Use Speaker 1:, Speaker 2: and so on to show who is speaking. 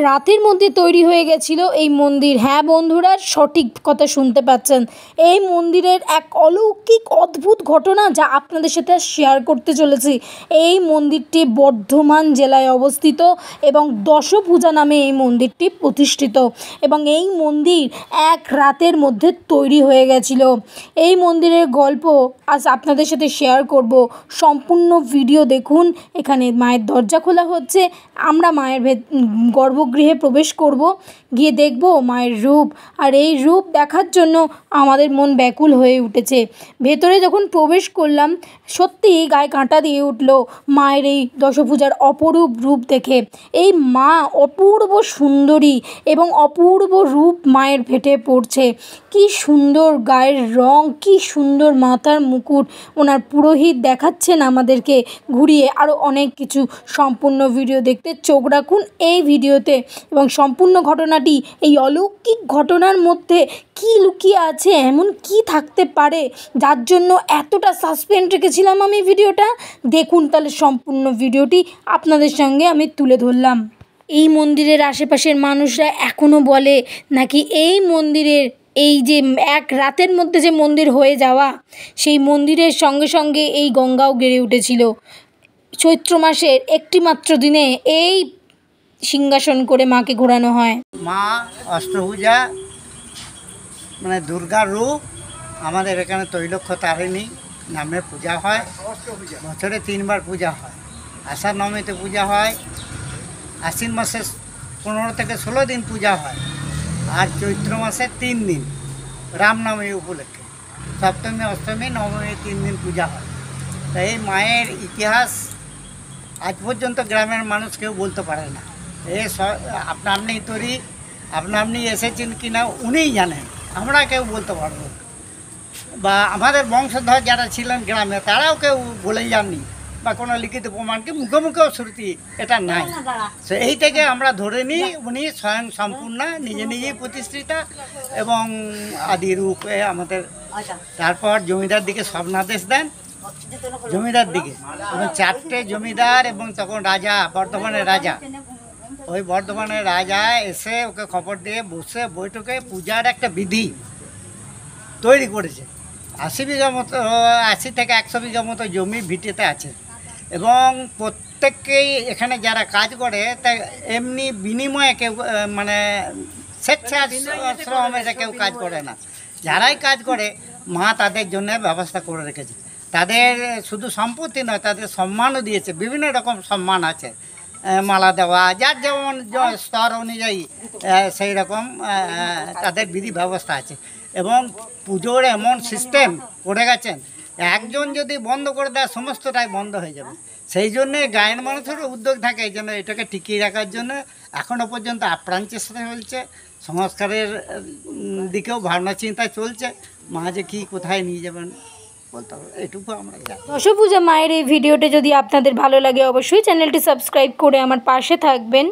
Speaker 1: রাতের মধ্যে তৈরি হয়ে গেছিল এই মন্দির। হ্যাঁ বন্ধুরা, সঠিক কথা শুনতে পাচ্ছেন। এই মন্দিরের এক অলৌকিক অদ্ভুত ঘটনা যা আপনাদের সাথে শেয়ার করতে চলেছি। এই মন্দিরটি বর্ধমান জেলায় অবস্থিত এবং দশভূজা নামে এই মন্দিরটি প্রতিষ্ঠিত এবং এই মন্দির এক রাতের মধ্যে তৈরি হয়ে গেছিল। এই মন্দিরের গল্প আজ আপনাদের সাথে শেয়ার করব। সম্পূর্ণ ভিডিও দেখুন। এখানে মায়ের দরজা খোলা হচ্ছে, আমরা মায়ের গর্ভগৃহে প্রবেশ করব, গিয়ে দেখব মায়ের রূপ। আর এই রূপ দেখার জন্য আমাদের মন ব্যাকুল হয়ে উঠেছে। ভেতরে যখন প্রবেশ করলাম সত্যিই গায়ে কাঁটা দিয়ে উঠল মায়ের এই দশভূজার অপরূপ রূপ দেখে। এই মা অপূর্ব সুন্দরী এবং অপূর্ব রূপ মায়ের ফেটে পড়ছে। কি সুন্দর গায়ের রং, কি সুন্দর মাথার মুকুট। ওনার পুরোহিত দেখাচ্ছেন আমাদেরকে ঘুরিয়ে আরও অনেক কিছু। সম্পূর্ণ ভিডিও দেখতে চোখ রাখুন এই ভিডিওতে এবং সম্পূর্ণ ঘটনাটি, এই অলৌকিক ঘটনার মধ্যে কি লুকিয়ে আছে, এমন কি থাকতে পারে যার জন্য এতটা সাসপেন্স রেখেছিলাম আমি ভিডিওটা। দেখুন তাহলে সম্পূর্ণ ভিডিওটি আপনাদের সঙ্গে আমি তুলে ধরলাম। এই মন্দিরের আশেপাশের মানুষরা এখনও বলে নাকি এই মন্দিরের এই যে এক রাতের মধ্যে যে মন্দির হয়ে যাওয়া, সেই মন্দিরের সঙ্গে সঙ্গে এই গঙ্গাও গেড়ে উঠেছিল। চৈত্র মাসের একটি মাত্র দিনে এই সিংহাসন করে মাকে ঘোরানো হয়।
Speaker 2: মা অষ্টভূজা মানে দুর্গার রূপ। আমাদের এখানে তৈলক্ষ তারিণী নামে পূজা হয়। বছরে 3 বার পূজা হয়। আষাঢ় নবমীতে পূজা হয়, আশ্বিন মাসে 15 থেকে 16 দিন পূজা হয়, আর চৈত্র মাসে 3 দিন রামনবমী উপলক্ষে। সপ্তমী, অষ্টমী, নবমী 3 দিন পূজা হয়। তাই এই মায়ের ইতিহাস আজ পর্যন্ত গ্রামের মানুষ কেউ বলতে পারে না। আপনা আপনি তৈরি, আপনা আপনি এসেছেন কি না উনিই জানেন, আমরা কেউ বলতে পারবো না। বা আমাদের বংশধর যারা ছিলেন গ্রামে তারাও কেউ বলেই যাননি, বা কোনো লিখিত প্রমাণকে মুখে মুখেও শ্রুতি এটা নাই। তো এই থেকে আমরা ধরে নিই উনি স্বয়ং সম্পূর্ণ নিজে নিজেই প্রতিষ্ঠিতা এবং আদি রূপে আমাদের। তারপর জমিদার দিকে স্বপ্নাদেশ দেন, জমিদার দিকে, এবং 4টে জমিদার এবং তখন রাজা, বর্ধমানের রাজা, ওই বর্ধমানের রাজা এসে ওকে খবর দিয়ে বসে বৈঠকে পূজার একটা বিধি তৈরি করেছে। 80 বিঘা মতো, 80 থেকে 100 বিঘা মতো জমি ভিটেতে আছে এবং প্রত্যেককেই এখানে যারা কাজ করে তা এমনি বিনিময়ে কেউ মানে স্বেচ্ছাশ্রমে কেউ কাজ করে না। যারাই কাজ করে মা তাদের জন্য ব্যবস্থা করে রেখেছে। তাদের শুধু সম্পত্তি নয়, তাদের সম্মানও দিয়েছে। বিভিন্ন রকম সম্মান আছে, মালা দেওয়া, যার যেমন স্তর অনুযায়ী সেই রকম তাদের বিধি ব্যবস্থা আছে। এবং পুজোর এমন সিস্টেম করে গেছেন, একজন যদি বন্ধ করে দেয় সমস্তটাই বন্ধ হয়ে যাবে। সেই জন্যে গায়ের মানুষেরও উদ্যোগ থাকে এই জন্য এটাকে টিকিয়ে রাখার জন্য এখনও পর্যন্ত আপ্রাণ চেষ্টা চলছে। সংস্কারের দিকেও ভাবনা চিন্তা চলছে। মা যে কী কোথায় নিয়ে যাবেন বলতে হবে, এটুকু আমরা জানি।
Speaker 1: দশভূজা মায়ের এই ভিডিওটা যদি আপনাদের ভালো লাগে অবশ্যই চ্যানেলটি সাবস্ক্রাইব করে আমার পাশে থাকবেন।